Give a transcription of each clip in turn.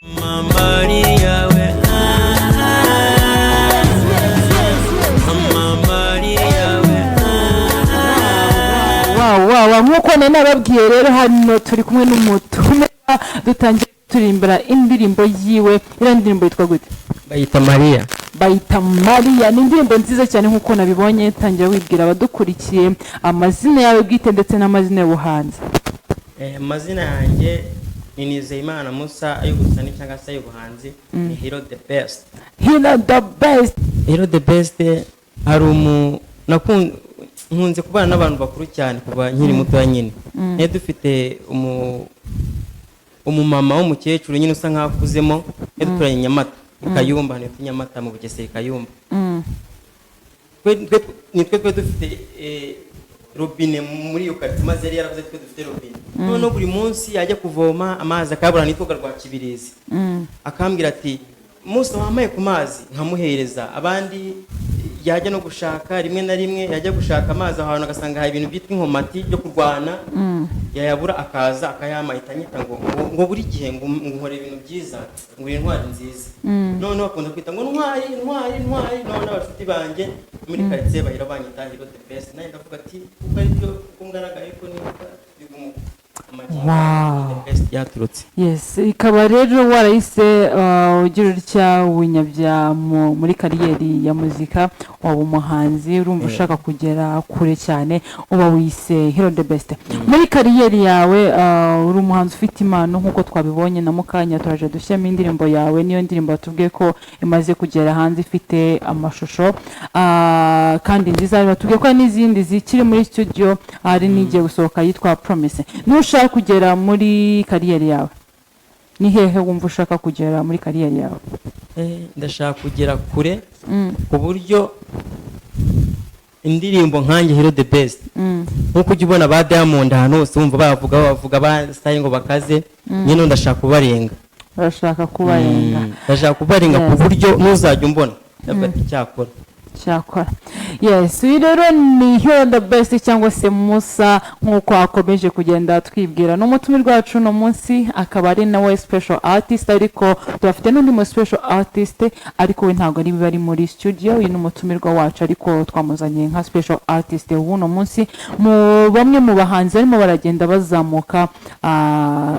Maria we Wow, nkuko nababwiye rero hano turi kumwe n'umutume dutangiye turimbira indirimbo yiwe. Ira ndirimbo yitwa gute? bayita Maria. Bayita Maria. Ni indirimbo nziza cyane nkuko nabibonye. Tangira wibwira abadukurikiye amazina yawe bwite ndetse n'amazina y'ubuhanzi. Amazina yanjye ni Nizeyimana Musa, ayo gusana cyangwa se y'ubuhanzi ni Hero the Best. Hero the Best. Hero the Best hari nkunze kubana n'abantu bakuru cyane kuba nkiri muto nyine. Dufite umumama w'umukecuru nyine usa nkaho akuzemo, duturanye Nyamata Kayumba, ni Nyamata mu Bugesera Kayumba. Twe dufite robine muri iyo kati, maze yari yaravuze twe dufite robine. None buri munsi yajya kuvoma amazi akabura nitwoga rwa Kibirizi. Akambwira ati Musa wamaye ku mazi, nkamuhereza. Abandi yajya no gushaka rimwe na rimwe, yajya gushaka amazi ahantu agasanga hari ibintu byitwa inkomati byo kurwana, yayabura akaza akayama itanyita ngo buri gihe ngo nkore ibintu byiza, ngo intwari nziza. None bakunda kwita ngo ntwari. None abafite banjye muri quartier bahira banyita Hero the Best. Naye ndavuga ati uko ari byo kungaragaye ko niba bigumu yaturutse. Yes, ikaba rero warayise ugira utya winyabya muri kariyeri ya muzika, waba umuhanzi urumva ushaka kugera kure cyane, uba wise Hero the Best. Muri kariyeri yawe uri umuhanzi ufite impano nkuko twabibonye na mukanya turaje dushyamo indirimbo yawe, niyo ndirimbo batubwiye ko imaze kugera hanze ifite amashusho kandi nziza. Batubwiye ko n'izindi zikiri muri studio, hari n'igiye gusohoka yitwa Promise. Nushaka kugera muri kariyeri yawe, ni hehe wumva ushaka kugera muri kariyeri yawe? Ndashaka kugera kure ku buryo indirimbo nkanjye Hero the Best nkuko ujya ubona ba Diamond ahantu hose wumva bavuga ba style ngo bakaze, nyine ndashaka kubarenga. Urashaka kubarenga? Ndashaka kubarenga ku buryo ntuzajya umbona ndafata icyakora. Yes, rero ni Hero the Best cyangwa se Musa nkuko akomeje kugenda twibwira. N'umutumirwa wacu no munsi akaba ari nawe special artist, ariko turafite n'undi mu special artist ariko we ntabwo ari bari muri studio. Uyu n'umutumirwa wacu ariko twamuzanye nka special artist uno munsi. Mu bamwe mu bahanzi barimo baragenda bazamuka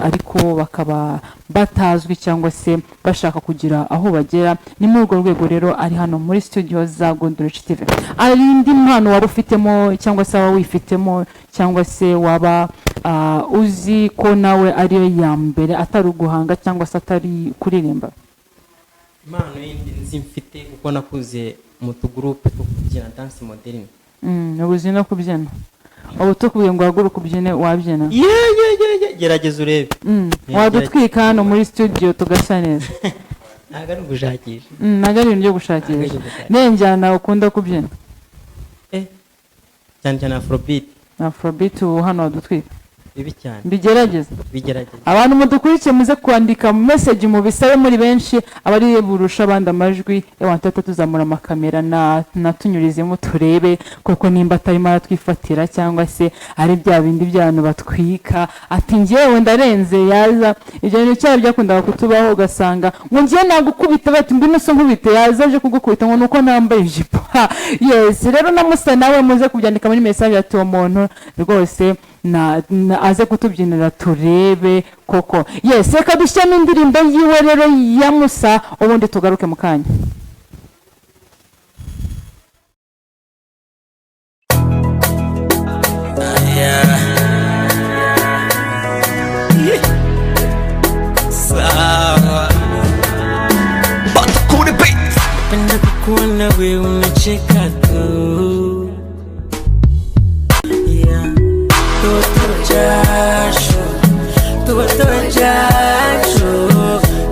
ariko bakaba batazwi cyangwa se bashaka kugira aho bagera. Ni muri urwo rwego rero ari hano muri studio za Gondoreche TV. Ari indi mpano waba ufitemo cyangwa se waba wifitemo cyangwa se waba uzi ko nawe ariyo ya mbere atari uguhanga cyangwa se atari kuririmba? Impano yindi nzi mfite kuko nakuze mu tugroupe two kubyina dance moderne. Ubuzi no kubyina? Ubu tukubwiye ngo haguruka ubyine wabyina? Gerageza urebe. Wadutwika hano muri studio tugashya neza. Ntago ari gushakisha. Ntago ari ibintu byo gushakisha. Nenjyana ukunda kubyina? Cyane Afrobeat. Afrobeat hano wadutwika? Bibi cyane. Bigerageza. Abantu mudukurikiye muze kwandika message mu bisabe muri benshi, abari burusha abandi amajwi y'abatatu tuzamura amakamera na tunyurizemo turebe koko nimba atarimo aratwifatira cyangwa se ari bya bindi by'abantu batwika ati ngewe ndarenze yaza. Ibyo bintu cyane byakundaga kutubaho, ugasanga ngo ngiye nagukubita bati ngwino so nkubite, yaza aje kugukubita ngo nuko nambaye ijipo. Yes, rero namusa nawe muze kubyandika muri message ati uwo muntu rwose na aze kutubyinira turebe koko. Yes, reka dushyamo indirimbo yiwe rero ya Musa ubundi tugaruke mu kanya. Penda kukuona wewe unacheka tu.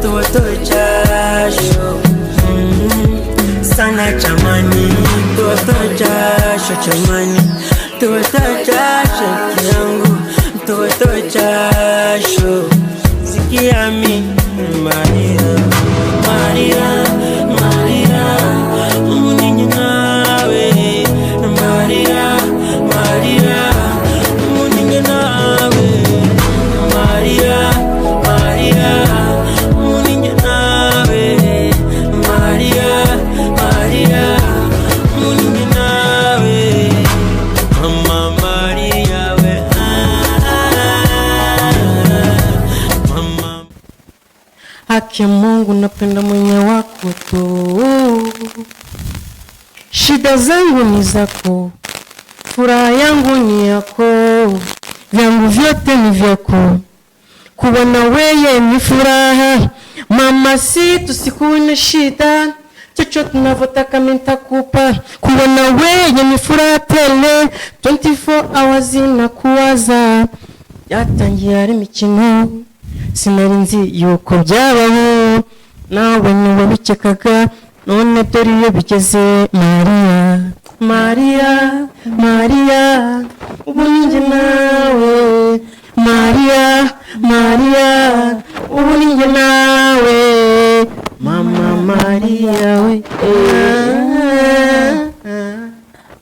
Tuwatoe jasho sana chamani, tuwatoe jasho chamani, tuwatoe jasho yangu, tuwatoe jasho. Sikia mimi Maria muninyi nawe Maria muninyi nawe Maria muninyi haki ya Mungu napenda mwenye wako tu. Shida zangu ni zako, furaha yangu ni yako, vyangu vyote ni vyako. Kuwa na wewe ni furaha, mama, si tusikuwe na shida, chochote tunavyotaka mimi nitakupa. Kuwa na wewe ni furaha tele, 24 hours nakuwaza. Yatangiye ari imikino sinari nzi yuko byabaho, nawe niwe bikekaga, none dore iyo bigeze. Maria, Maria, Maria, ubu ninjye nawe. Maria, Maria, ubu ninjye nawe. Mama Maria we,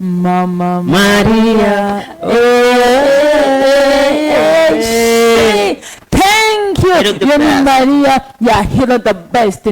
Mama Maria, thank you. Hero the You're best. Maria. Yeah, Hero the best.